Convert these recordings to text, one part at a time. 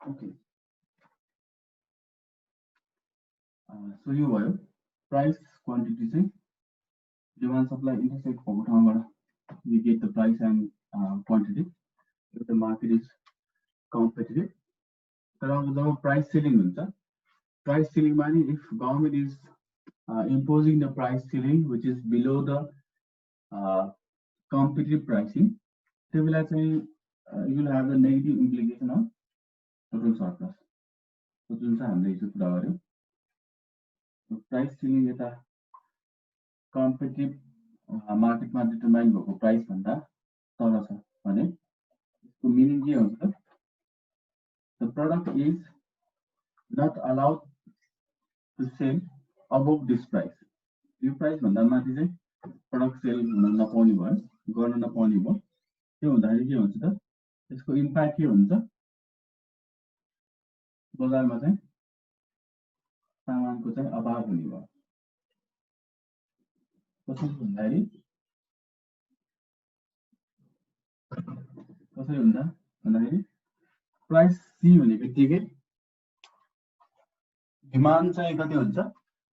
Okay so यो भयो price quantity चाहिँ डिमान्ड सप्लाई इन्टरसेक्ट भएको ठाउँबाट we get the price and quantity if the market is competitive. तर अब जब प्राइस सेलिङ हुन्छ प्राइस सेलिङमा नि if government is imposing the price ceiling which is below the competitive pricing, त्यो बेला चाहिँ you will have the negative implication of total surplus. So जुन चाहिँ हामीले हिजो कुरा गर्यौँ प्राइस सेलिङ यता कम्पिटिटिभ मार्केटमा डिटरमाइन भएको प्राइस भन्दा तल छ भने यसको मिनिङ के हुन्छ त the product is not allowed to sell above this price. यो प्राइस भन्दा माथि चाहिँ प्रडक्ट सेल हुन नपाउने भयो गर्न नपाउने भयो त्यो हुँदाखेरि के हुन्छ त यसको इम्प्याक्ट के हुन्छ बजारमा चाहिँ सामानको चाहिँ अभाव हुने भयो कसरी भन्दाखेरि भन्दाखेरि प्राइस सी हुने बित्तिकै डिमान्ड चाहिँ कति हुन्छ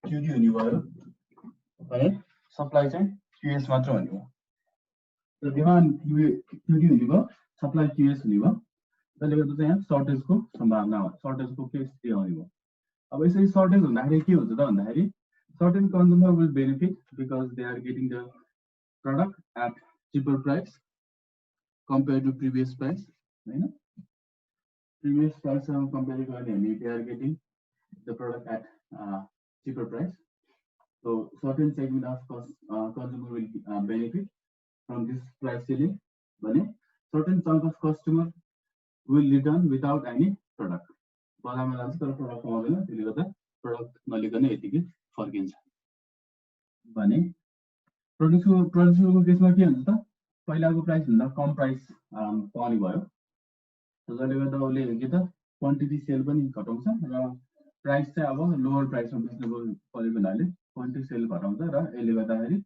क्युडी हुने भयो भने सप्लाई चाहिँ क्युएस मात्र हुने भयो र डिमान्ड क्युडी हुने भयो सप्लाई क्युएस हुने भयो त्यसले गर्दा चाहिँ यहाँ सर्टेजको सम्भावना हो सर्टेजको केस के आउने भयो अब यसरी सर्टेज हुँदाखेरि के हुन्छ त भन्दाखेरि certain consumer will benefit because they are getting the product at cheaper price compared to previous price. Previous price compared to they are getting the product at cheaper price. So certain segment of consumer will benefit from this price ceiling. Certain chunk of customer will return without any product. Product नलिकन यतिकै फर्किन्छ भने प्रोड्युसरको केसमा के हुन्छ त पहिलाको price भन्दा कम price पाउने भयो जसले गर्दा उसले के त क्वान्टिटी सेल पनि घटाउँछ र प्राइस चाहिँ अब लोअर प्राइसमा बेच्नु परेको हुनाले क्वान्टिटी सेल घटाउँछ र यसले गर्दाखेरि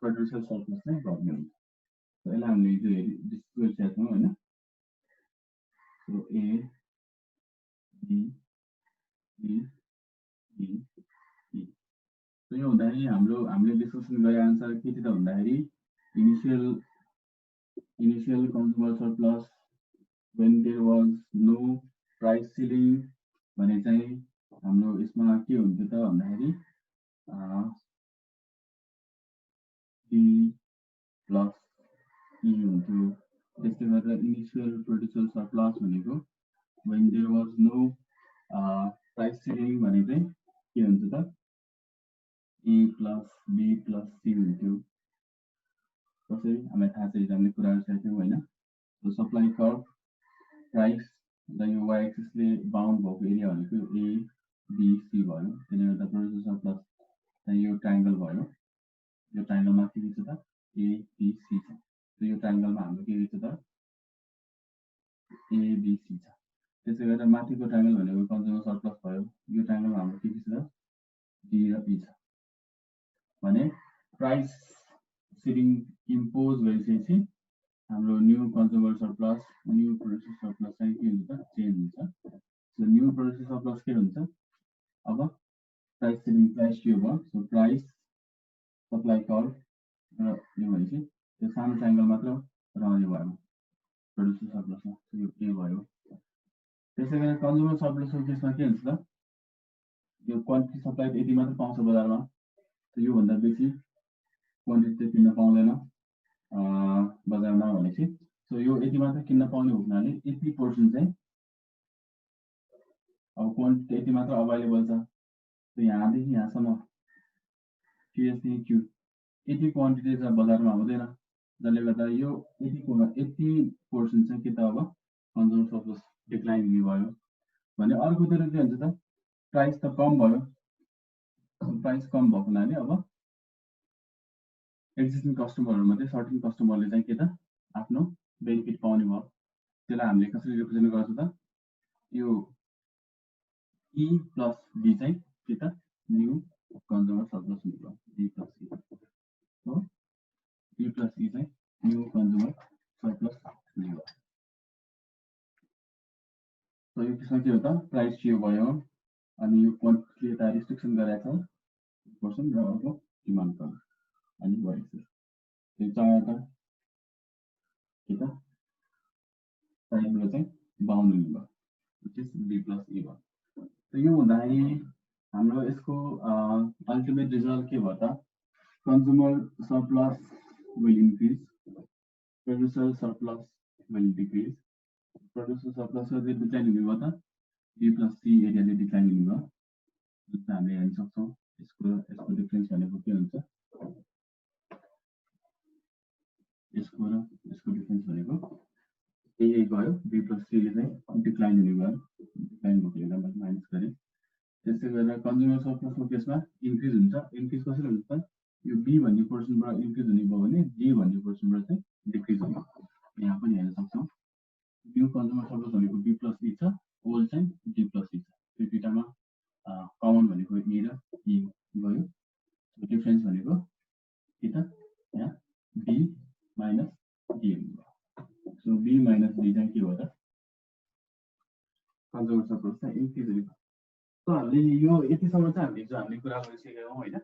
प्रोड्युसर सर्प्लस चाहिँ घट्ने हुन्छ यसलाई हामीले डिस्ट्रिब्युट हेर्छौँ हैन सो ए बी सी तो यो हुँदाखेरि हामीले डिस्कसन गरे आन्सर के थियो त भन्दाखेरि initial consumer surplus when there was no price ceiling भने चाहिँ हाम्रो यसमा के हुन्थ्यो त भन्दाखेरि B plus E हुन्थ्यो त्यसले गर्दा इनिशियल प्रोड्युसर सरप्लस भनेको when there was no price ceiling भने चाहिँ के हुन्छ त A plus B plus C हुन्थ्यो कसरी हामीलाई थाहा छ हामीले कुराहरु सेक्यौं हैन सो सप्लाई कर्भ प्राइस र यो y एक्सिस ले बाउन्ड भएको एरिया भनेको A B C भयो त्यसले गर्दा प्रोड्युसर सरप्लस चाहिँ यो ट्रायंगल भयो यो ट्रायंगलमा के छ त A B C छ र यो ट्रायंगलमा हाम्रो के छ त A B C छ त्यसै गर्दा माथिको ट्रायंगल भनेको कन्ज्युमर सरप्लस भयो यो ट्रायंगलमा हाम्रो के छ त D र E छ भने प्राइस सेलिङ इम्पोज भइसकेपछि हाम्रो new consumer surplus new producer surplus चाहिँ के हुन्छ त चेन्ज हुन्छ सो न्यू प्रोड्युसर सरप्लस के हुन्छ अब प्राइस सेलिङ प्राइस के भयो सो प्राइस सप्लाई कर्भ र यो भनेपछि त्यो सानो ट्रायंगल मात्र रहने भयो प्रोड्युसर सरप्लसमा यो के भयो त्यसै गरी कन्ज्युमर सरप्लसको केसमा के हुन्छ त यो क्वान्टिटी सप्लाई यति मात्र पाउँछ बजारमा यो भन्दा बेसी क्वान्टिटी किन्न पाउँदैन बजारमा भनेपछि सो यो यति मात्र किन्न पाउने हुनाले 80% चाहिँ अब क्वान्टिटी यति मात्र अवेलेबल छ तो यहाँदेखि यहाँसम्म क्युएस देखि क्यू यति क्वान्टिटी चाहिँ बजारमा हुँदैन जसले गर्दा यो 80% चाहिँ के त अब कन्ज्युमर सरप्लस डिक्लाइन हुने भयो भने अर्कोतिर के हुन्छ त प्राइस त कम भयो प्राइस कम भएको हुनाले अब एक्जिस्टिङ कस्टमरहरुमा चाहिँ सर्टेन कस्टमरले चाहिँ के त आफ्नो बेनिफिट पाउने भयो त्यसलाई हामीले कसरी रिप्रेजेन्ट गर्छ त यो E plus B चाहिँ के त न्यू कन्ज्युमर सरप्लस हुने भयो E plus E हो E plus E चाहिँ न्यू कन्ज्युमर सरप्लस हुने भयो सो यो त्यसमा के हो त प्राइस चाहिँ भयो अनि यो क्वान्टिटीले यता रिस्ट्रिक्सन गरेको छ पर्सन र अर्को डिमान्ड छ अनि भयो त्यो चार त के त साइडबाट चाहिँ बाउन्ड हुने भयो which is b plus e भयो त यो हुँदाखेरि हाम्रो यसको अल्टिमेट रिजल्ट के भयो त consumer surplus will increase, producer surplus will decrease. Producer surplus will decline हुने भयो त b plus c एरियाले डिक्लाइन हुने भयो जुन हामीले हेर्न सक्छौँ यसको डिफरेन्स भनेको के हुन्छ यसको र यसको डिफरेन्स भनेको यही भयो b plus c ले चाहिँ डिक्लाइन हुने भयो डिक्लाइन भएको बेला मैले माइनस गरेँ त्यसै गरेर कन्ज्युमर सरप्लसको केसमा इन्क्रिज हुन्छ इन्क्रिज कसरी हुन्छ त यो b भन्ने पोर्सनबाट इन्क्रिज हुने भयो भने g भन्ने पोर्सनबाट चाहिँ डिक्रिज हुने यहाँ पनि हेर्न सक्छौँ यो कन्ज्युमर सरप्लस भनेको b plus e छ होल चाहिँ g plus e छ त्यो दुईटामा कमन भनेको e र e भयो डिफरेन्स भनेको के त यहाँ b minus g भयो सो b minus g चाहिँ के हो त कन्ज्युमर सरप्लस चाहिँ इन्क्रिज हुने त हामीले यो यतिसम्म चाहिँ हामीले कुरा गरिसकेका हैन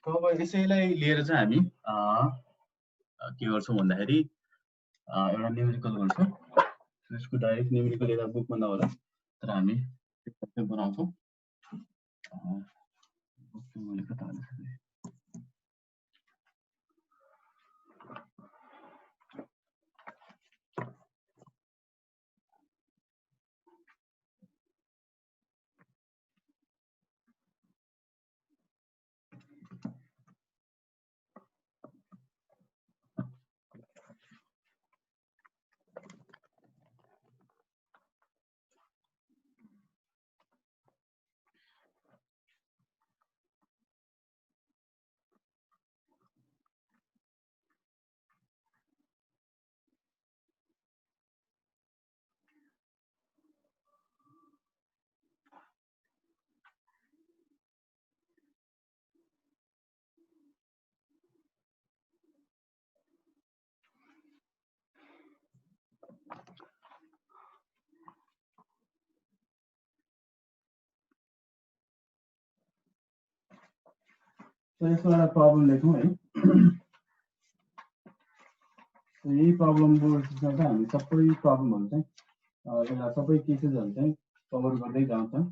अब यसैलाई लिएर चाहिँ हामी के गर्छौं भन्दाखेरि एउटा न्यूमेरिकल गर्छौं यसको डाइरेक्ट न्यूमेरिकल यता बुकमा नहोला तर हामी त्यसलाई बनाउँछौं मैले कता हाल्छु So यसको एउटा प्रब्लम लेखौँ है यही प्रब्लमको चाहिँ हामी सबै प्रब्लमहरु चाहिँ यसलाई सबै केसेसहरु चाहिँ कभर गर्दै जान्छौं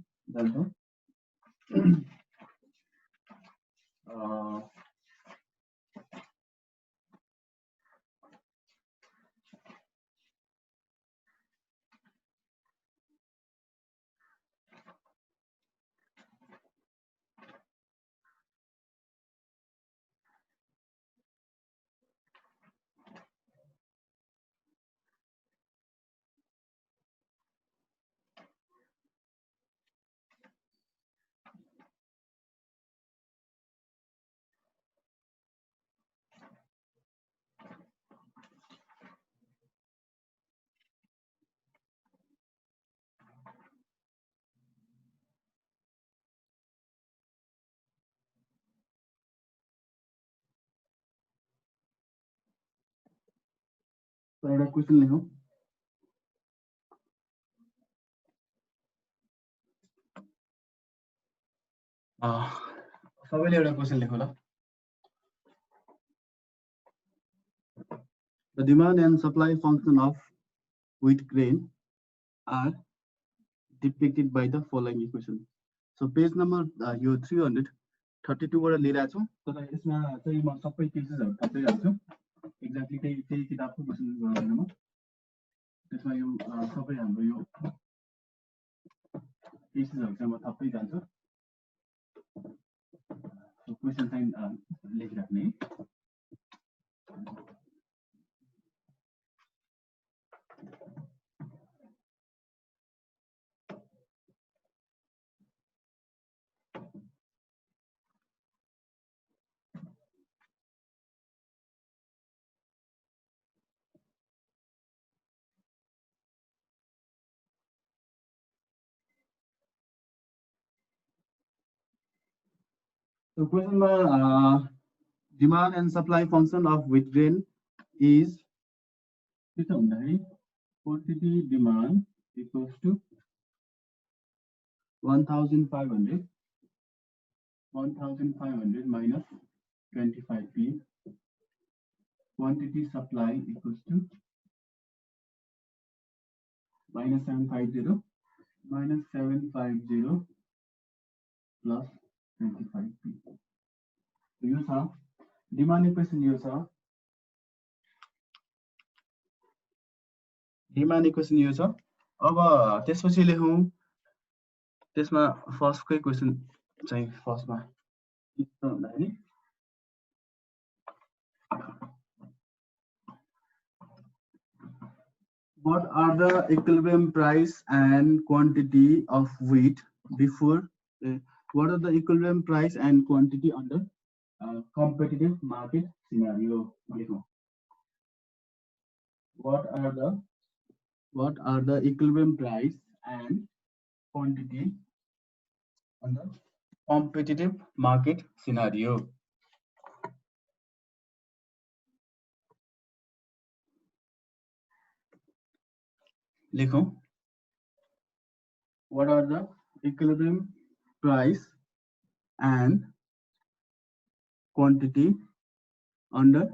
एउटा क्वेशन लेखौँ सबैले एउटा क्वेशन लेखौँ ल The demand and supply function of wheat grain are depicted by the following equation. So page number यो 332 बाट लिइरहेको छु तर यसमा चाहिँ म सबै केसेसहरु थप्दै जान्छु एक्ज्याक्टली त्यही किताबको क्वेशन गर्दैन म त्यसमा यो सबै हाम्रो यो केसेसहरु चाहिँ म थप्दै जान्छु क्वेशन चाहिँ लेखिराख्ने So question demand and supply function of wheat grain is quantity demand equals to 1500 minus 25p. Quantity supply equals to minus 750 plus 25p. So यो छ डिमान्ड इक्वेसन यो छ डिमान्ड इक्वेसन यो छ अब त्यसपछि लेखौं त्यसमा फर्स्टकै क्वेशन चाहिँ फर्स्टमा के छ भन्दाखेरि what are the equilibrium price and quantity of wheat before what are the equilibrium price and quantity under competitive market scenario. What are the equilibrium price and quantity under competitive market scenario. लिखो what are the equilibrium price and quantity under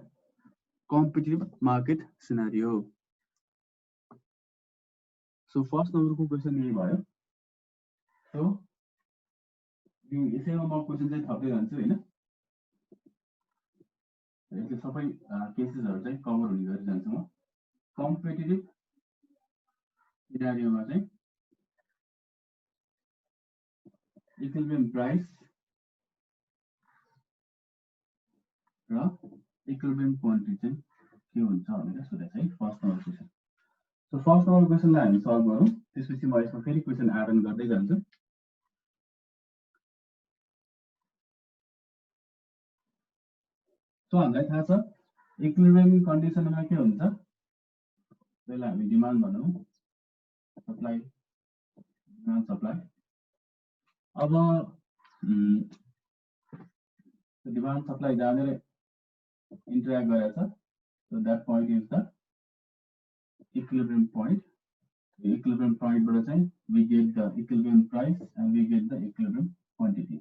competitive market scenario. So first number को question यही भयो. So यो यसैमा म question चाहिँ थप्दै जान्छु हैन. यसले सबै केसेसहरु चाहिँ कभर हुने गरी जान्छ म. कम्पिटिटिभ सिनारियोमा चाहिँ इक्विलिब्रियम प्राइस र इक्विलिब्रियम क्वान्टिटी चाहिँ के हुन्छ भनेर सोधेछ है first number question. So first number क्वेशनलाई हामी सल्भ गरौँ. त्यसपछि म यसमा फेरि क्वेशन एड अन गर्दै जान्छु. सो हामीलाई थाहा छ इक्विलिब्रियम कन्डिसनमा के हुन्छ त्यसलाई हामी डिमान्ड भनौँ. Supply demand supply. अब डिमान्ड सप्लाई जानेर interact गरेछ. So that point is the equilibrium point. The equilibrium point बाट चाहिँ we get the equilibrium price and we get the equilibrium quantity.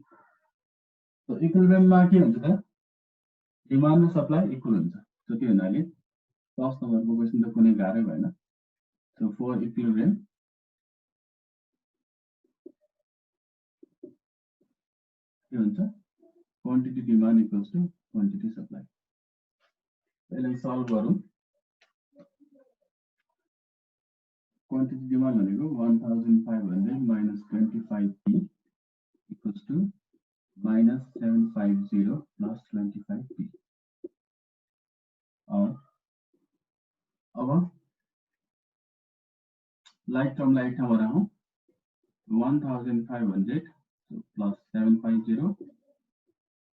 So equilibrium मा के हुन्छ त डिमान्ड र सप्लाई इक्वल हुन्छ. So त्यो हुनाले फर्स्ट नम्बरको क्वेशन त कुनै गाह्रै भएन. So for equilibrium के हुन्छ quantity demand equals to quantity supply. यसलाई सल्भ गरौँ. Quantity demand भनेको 1500 minus 25p equals to minus 750 plus 25p. अब like term 1500 plus 750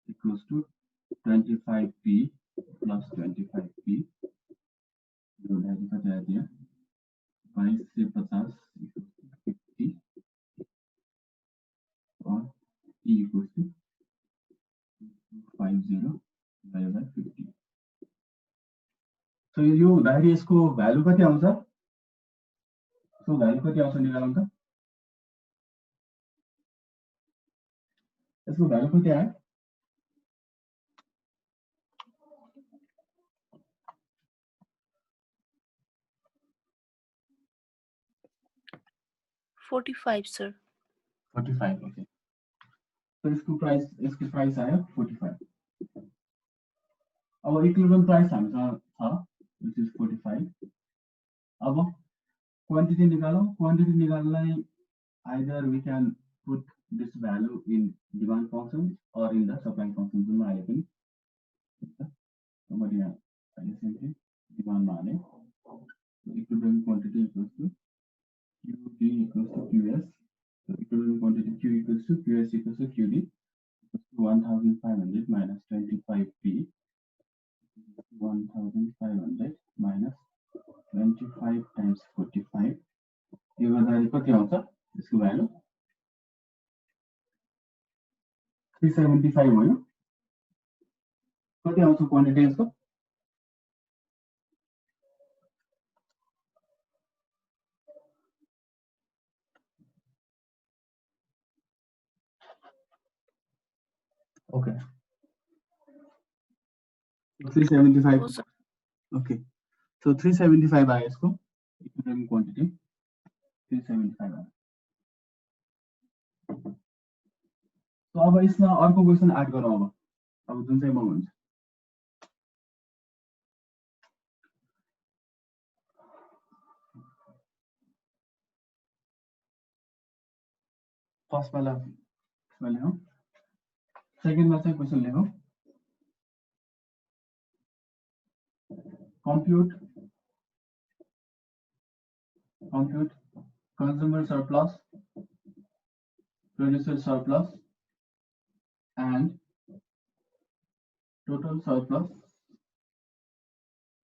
equals to 25p plus 25p. जो value कति आयो त्यहाँ 22 से 50 50 और e equals to 50 divided by 50. So यो हुँदाखेरि यसको भ्यालु कति आउँछ? सो भ्यालु कति आउँछ निकालौँ त. यसको भ्यालु कति आयो? $45 sir. 45 okay. So इसको प्राइस आयो 45. अब इक्विलिब्रियम प्राइस हामीसँग छ which is 45. अब क्वान्टिटी निकालौं. क्वान्टिटी निकाल्नलाई either we can put this value in demand function or in the supply function. जुनमा आए पनि मैले यहाँ simply demand मा हाले. Equilibrium quantity equals to QD equals to QS. So equilibrium quantity Q equals to QS equals to QD equals to 1500 minus 25p. 1500 minus 25 times 45. यो गर्दाखेरि कति आउँछ यसको भ्यालु 375 भयो. कति आउँछ क्वान्टिटी यसको Okay. 375. हो सर. Okay. So 375 आयो यसको इक्विलिब्रियम क्वान्टिटी 375 आयो. So अब यसमा अर्को क्वेसन एड गरौँ अब जुन चाहिँ म भन्छु. फर्स्टमा लेखौँ. सेकेन्डमा चाहिँ क्वेसन लेखौँ. Compute consumer surplus, producer surplus, and total surplus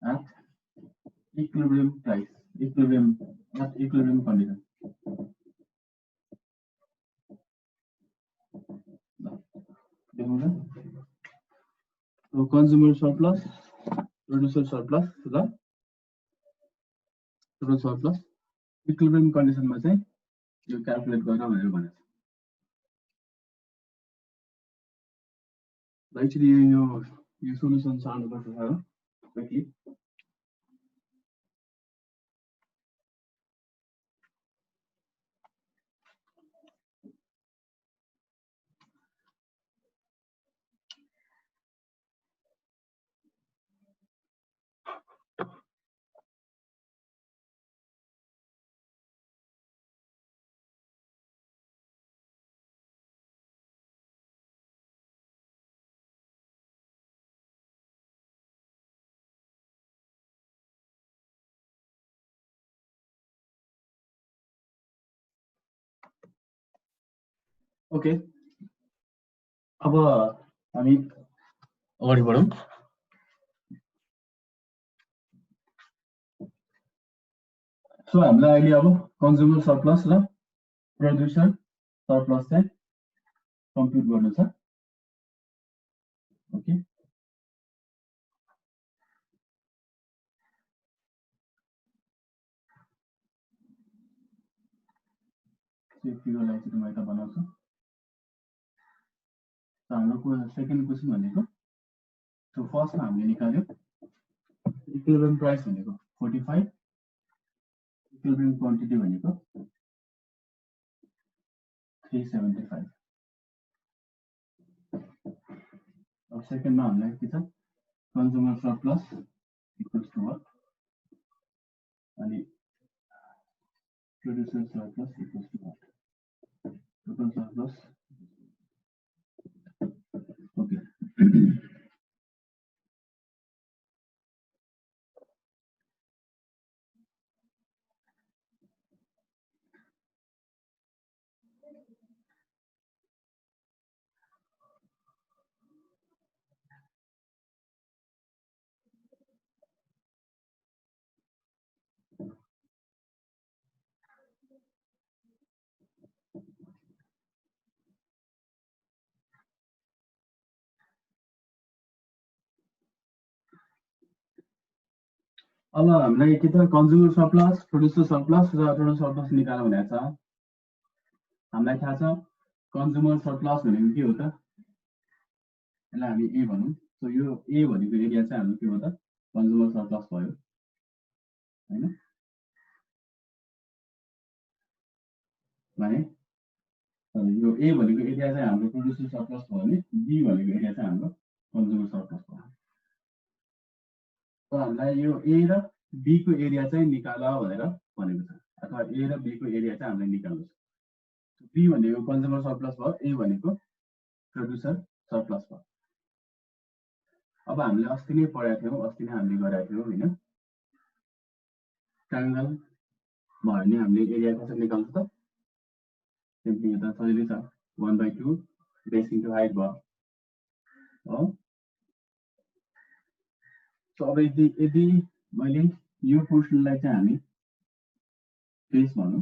at equilibrium price, at equilibrium condition. So consumer surplus, producer surplus, total surplus, equilibrium condition मा चाहिँ यो क्याल्कुलेट गर्न भनेर भनेको छ. एक्चुअली यो सोलुसन सार्नु पर्छ सर क्विकली. ओके, अब हामी अगाडि बढौँ. सो हामीलाई अहिले अब कन्ज्युमर सरप्लस र प्रोड्युसर सरप्लस चाहिँ कम्प्युट गर्नु छ. ओके, फिगरलाई चाहिँ म यता बनाउँछु. हाम्रो सेकेन्ड क्वेसन भनेको, सो फर्स्टमा हामीले निकाल्यो इक्विलिब्रियम प्राइस भनेको 45, इक्विलिब्रियम क्वान्टिटी भनेको 375. अब सेकेन्डमा हामीलाई के छ, consumer surplus equals to what, अनि producer surplus equals to what, total surplus. Okay, अब हामीलाई के त कन्ज्युमर सरप्लस, प्रोड्युसर सरप्लस र टोटल सरप्लस निकाल्नु भनेको छ. हामीलाई थाहा छ कन्ज्युमर सरप्लस भनेको के हो त, यसलाई हामी ए भनौँ. सो यो ए भनेको एरिया चाहिँ हाम्रो के हो त, कन्ज्युमर सरप्लस भयो हैन. भने यो ए भनेको एरिया चाहिँ हाम्रो प्रोड्युसर सरप्लस भयो भने बी भनेको एरिया चाहिँ हाम्रो कन्ज्युमर सरप्लस भयो. त हामीलाई यो ए र बी को एरिया चाहिँ निकाल भनेर भनेको छ, अथवा ए र बी को एरिया चाहिँ हामीलाई निकाल्नु छ. बी भनेको कन्ज्युमर सरप्लस भयो, ए भनेको प्रोड्युसर सरप्लस भयो. अब हामीले अस्ति नै पढाएको थियौँ, अस्ति नै हामीले गराएको थियौँ हैन. ट्रायंगल भयो भने हामीले एरिया कसरी निकाल्छ त, सिम्पली यता सजिलै छ, 1/2 बेस इन्टु हाइट भयो हो. सो अब यदि मैले यो पोर्सनलाई चाहिँ हामी बेस भनौँ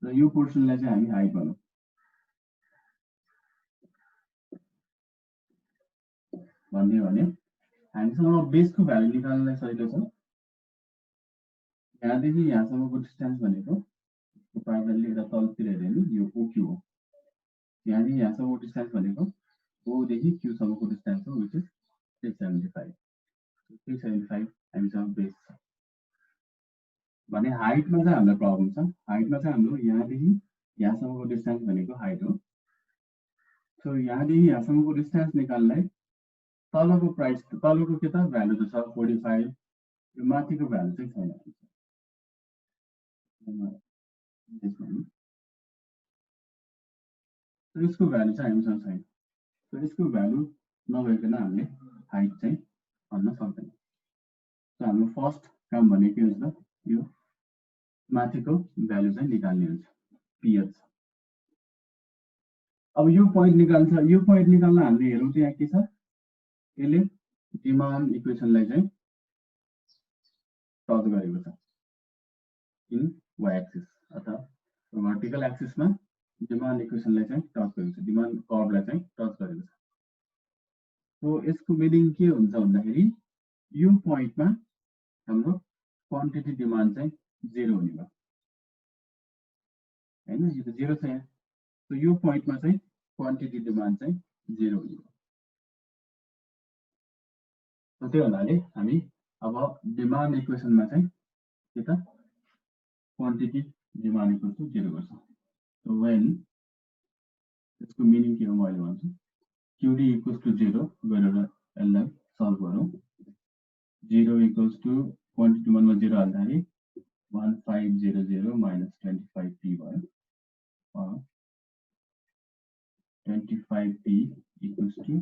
र यो पोर्सनलाई चाहिँ हामी हाइट भनौँ. भन्दियो भने हामीसँग बेसको भ्यालु निकाल्नलाई सजिलो छ. यहाँदेखि यहाँसम्मको डिस्टेन्स भनेको प्यारलली यता तलतिर हेर्यो भने यो ओक्यू हो, यहाँदेखि यहाँसम्मको डिस्टेन्स भनेको ओदेखि क्यूसम्मको डिस्टेन्स हो विच इज 375 हामीसँग बेस छ भने हाइटमा चाहिँ हामीलाई प्रब्लम छ हाइटमा चाहिँ हाम्रो यहाँदेखि यहाँसम्मको डिस्टेन्स भनेको हाइट हो सो यहाँदेखि यहाँसम्मको डिस्टेन्स निकाल्नलाई तलको प्राइस तलको के त भ्यालु त छ 45 यो माथिको भ्यालु चाहिँ छैन यसको भ्यालु चाहिँ हामीसँग छैन सो यसको भ्यालु नभइकन हामीले हाइट चाहिँ भन्न सक्दैन सो हाम्रो फर्स्ट काम भनेको के हुन्छ यो माथिको भ्यालु चाहिँ निकाल्ने हुन्छ पीएच अब यो पोइन्ट निकाल्न हामीले हेरौँ त यहाँ के छ यसले डिमान्ड इक्वेसनलाई चाहिँ टच गरेको छ इन वाइ एक्सिस अथवा भर्टिकल एक्सिसमा डिमान्ड इक्वेसनलाई चाहिँ टच गरेको छ डिमान्ड कर्वलाई चाहिँ टच गरेको छ सो यसको मिनिङ के हुन्छ भन्दाखेरि यो पोइन्टमा हाम्रो क्वान्टिटी डिमान्ड चाहिँ 0 हुने भयो हैन यो त 0 छ यहाँ सो यो पोइन्टमा चाहिँ क्वान्टिटी डिमान्ड चाहिँ 0 हुने भयो सो त्यो हुनाले हामी अब डिमान्ड इक्वेसनमा चाहिँ के त क्वान्टिटी डिमान्ड इक्वल टु 0 गर्छ सो व्हेन यसको मिनिङ के हो म अहिले भन्छु QD equals to 0 गरेर यसलाई सल्भ गरौँ 0 equals to क्वान्टिटी डिमान्डमा 0 हाल्दाखेरि 1500 minus 25p भयो 25p equals to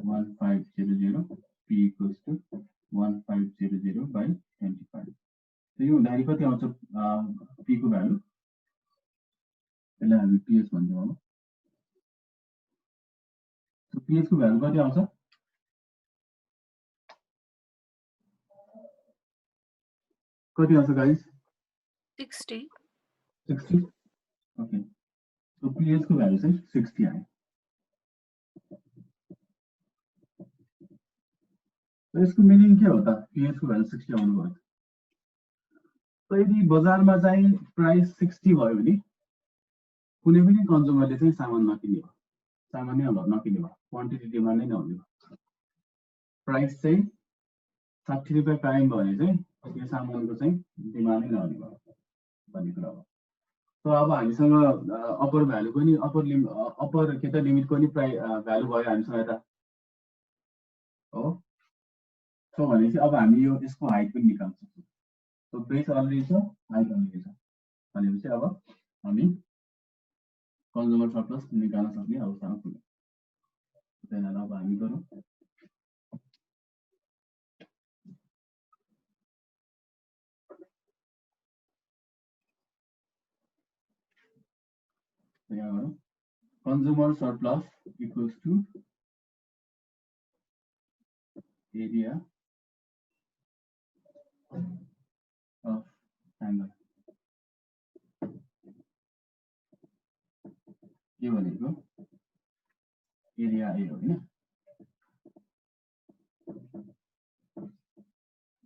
1500 p equals to 1500 by 25 so यो हुँदाखेरि कति आउँछ p को भ्यालु यसलाई हामी ps भन्छौँ अब so ps को भ्यालु कति आउँछ कति आउँछ गाइस 60 ओके सो ps को भ्यालु चाहिँ 60 आयो so यसको मिनिङ के हो त ps को भ्यालु 60 आउनु भयो so यदि बजारमा चाहिँ प्राइस 60 भयो भने कुनै पनि कन्ज्युमरले चाहिँ सामान नकिन्ने हो सामान नै नकिन्ने भयो क्वान्टिटी डिमान्ड नै नहुने भयो प्राइस चाहिँ 60 रुपैयाँ कायम भयो भने चाहिँ त्यो सामानको चाहिँ डिमान्ड नै नहुने भयो भन्ने कुरा हो सो अब हामीसँग अप्पर भ्यालु पनि अप्पर के त लिमिट पनि भ्यालु भयो हामीसँग यता हो सो भनेपछि अब हामी यो यसको हाइट पनि निकाल्न सक्छौँ सो बेस अलरेडी छ हाइट अलरेडी छ भनेपछि अब हामी कन्ज्युमर सरप्लस निकाल्न सक्ने अवस्थामा पुग्यौँ त्यसैले अब हामी गरौँ यहाँ गरौँ consumer surplus equals to area of triangle के भनेको एरिया ए हो हैन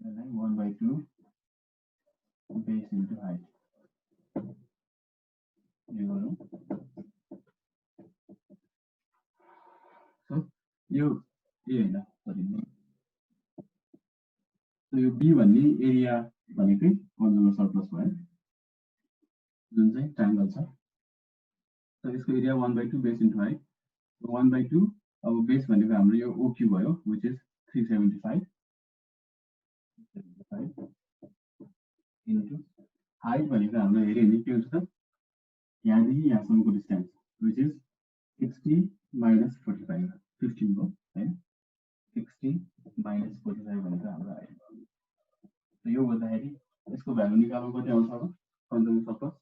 यसलाई 1/2 base into height यो गरौँ सो यो ए हैन सरी सो यो बी भन्ने एरिया भनेकै कन्ज्युमर सरप्लस भयो जुन चाहिँ ट्रायंगल छ सो यसको एरिया 1/2 बेस इन्टु हाइट 1/2 अब बेस भनेको हाम्रो यो ओक्यू भयो व्हिच इज 375 इन्टु हाइट भनेको हाम्रो हेर्यो भने के हुन्छ त यहाँदेखि यहाँसम्मको डिस्टेन्स व्हिच इज 60 minus 45 15 हो हैन 60 minus 45 भनेको हाम्रो हाइट हो यो भन्दाखेरि यसको भ्यालु निकाल्नु कति आउँछ अब कन्ज्युमर सरप्लस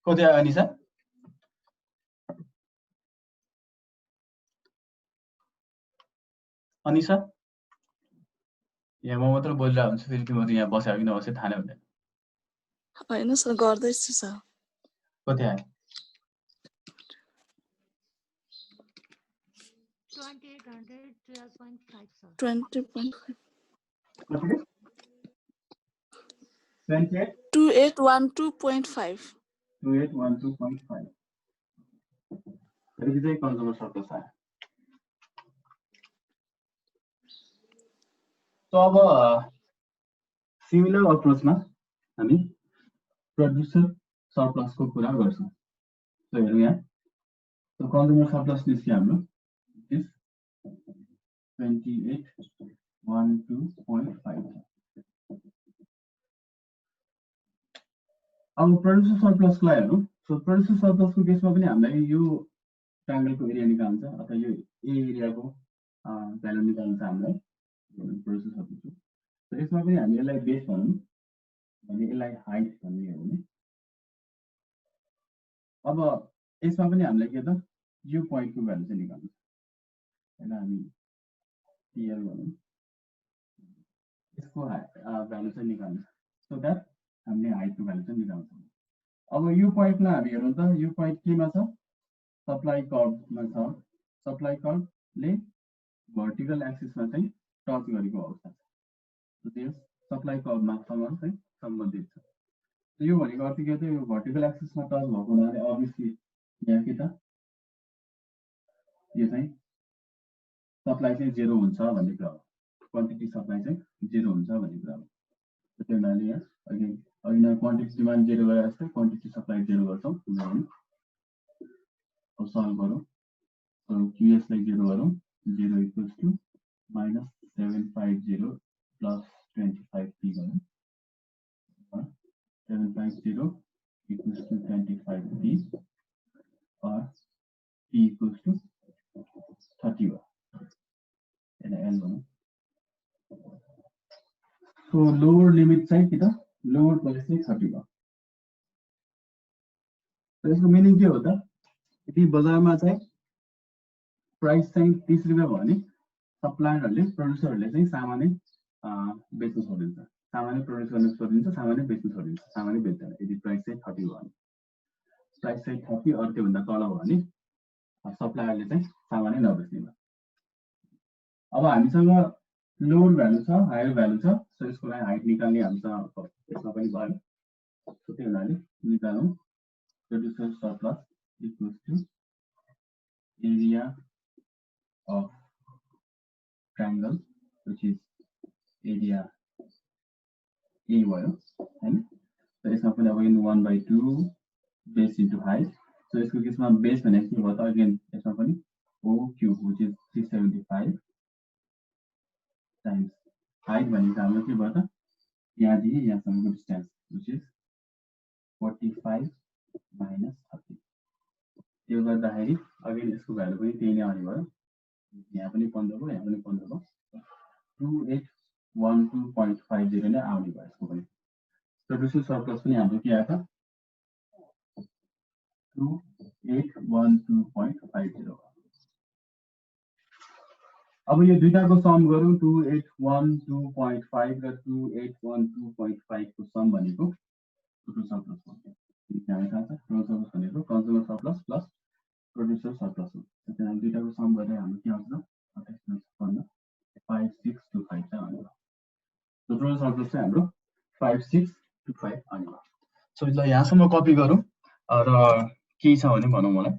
कति आयो अनिसा अनिसा यहाँ म मात्र बोलिरहेको हुन्छु फेरि तिमीहरू यहाँ बस्यो कि नबस्यो थाहा नै हुँदैन होइन सर गर्दैछु सर कति आयो 2812.5 sir 20.5 कति 28 2812.5 2812.5 फेरि चाहिँ कन्ज्युमर सर्प्लस आयो सो अब सिमिलर अप्रोचमा हामी प्रोड्युसर सर्प्लसको कुरा गर्छौँ सो हेरौँ यहाँ सो कन्ज्युमर सर्प्लस निस्क्यो हाम्रो इज 2812.5 अब प्रोड्युसर सर्प्लसको लागि हेरौँ सो प्रोड्युसर सर्प्लसको केसमा पनि हामीलाई यो ट्रायंगलको एरिया निकाल्छ अथवा यो ए एरियाको भ्यालु निकाल्छ हामीलाई प्रोड्युसर सर्प्लसको सो यसमा पनि हामी यसलाई बेस भनौँ भने यसलाई हाइट भन्ने हो भने अब यसमा पनि हामीलाई के त यो पोइन्टको भ्यालु चाहिँ निकाल्नु यसलाई हामी टिएल भनौँ यसको भ्यालु चाहिँ निकाल्नु सो द्याट हामीले हाइटको भ्यालु चाहिँ निकाल्छौँ अब यो पोइन्टमा हामी हेरौँ त यो पोइन्ट केमा छ सप्लाई कर्भमा छ सप्लाई कर्भले भर्टिकल एक्सिसमा चाहिँ टच गरेको अवस्था छ त्यस सप्लाई कर्भमा चाहिँ सम्बन्धित छ यो भनेको अर्थ के हो त यो भर्टिकल एक्सिसमा टच भएको हुनाले अभियसली यहाँ के त यो चाहिँ सप्लाई चाहिँ 0 हुन्छ भन्ने कुरा हो क्वान्टिटी सप्लाई चाहिँ 0 हुन्छ भन्ने कुरा हो त्यो हुनाले यहाँ अघि नै क्वान्टिटी डिमान्ड 0 गरे जस्तै क्वान्टिटी सप्लाई 0 गर्छौँ अब सल्भ गरौँ सो QS लाई 0 गरौँ 0 इक्वल्स टु -750 प्लस 25P गरौँ 750 equals to 25P or P equals to 30 and L one. So lower limit चाहिँ के त lower price चाहिँ 30 भयो यसको मिनिङ के हो त यदि बजारमा चाहिँ प्राइस चाहिँ 30 रुपैयाँ भयो भने सप्लायरहरूले प्रोड्युसरहरूले चाहिँ सामानै बेच्न छोडिदिन्छ सामान्य प्रोड्युस गर्न छोडिदिन्छ सामान्य बेच्न छोडिदिन्छ सामान्य बेच्दैन यदि प्राइस चाहिँ 30 भयो भने प्राइस चाहिँ 30 अर त्योभन्दा तल भयो भने सप्लायरले चाहिँ सामान्य नबेच्ने भयो अब हामीसँग लोवर भ्यालु छ हायर भ्यालु छ सो यसको लागि हाइट निकाल्ने हामीसँग यसमा पनि भयो सो त्यो हुनाले निकालौँ producer surplus equals to area of triangle which is area A भयो हैन सो यसमा पनि अब 1/2 बेस इन्टु हाइट सो यसको केसमा बेस भनेको के भयो त अगेन यसमा पनि OQ which is 375 times height भनेको हाम्रो के भयो त यहाँदेखि यहाँसम्मको डिस्टेन्स व्हिच इज 45 minus 30 यो गर्दाखेरि अगेन यसको भ्यालु पनि त्यही नै आउने भयो यहाँ पनि 15 भयो यहाँ पनि 15 भयो 2812.50 नै आउने भयो यसको पनि प्रोड्युसर सर्प्लस पनि हाम्रो के आयो त 2812.50 अब यो दुईटाको सम गरौँ 2812.5 र 2812.5 को सम भनेको टोटल सर्प्लस हो यहाँ थाहा छ टोटल सर्प्लस भनेको consumer surplus plus producer surplus हो त्यसैले दुईटाको सम गर्दा हाम्रो के आउँछ 5625 चाहिँ आउने भयो टोटल सर्प्लस चाहिँ हाम्रो 5625 आउने भयो सो ल यहाँसम्म कपी गरौँ र के छ भने भनौँ मलाई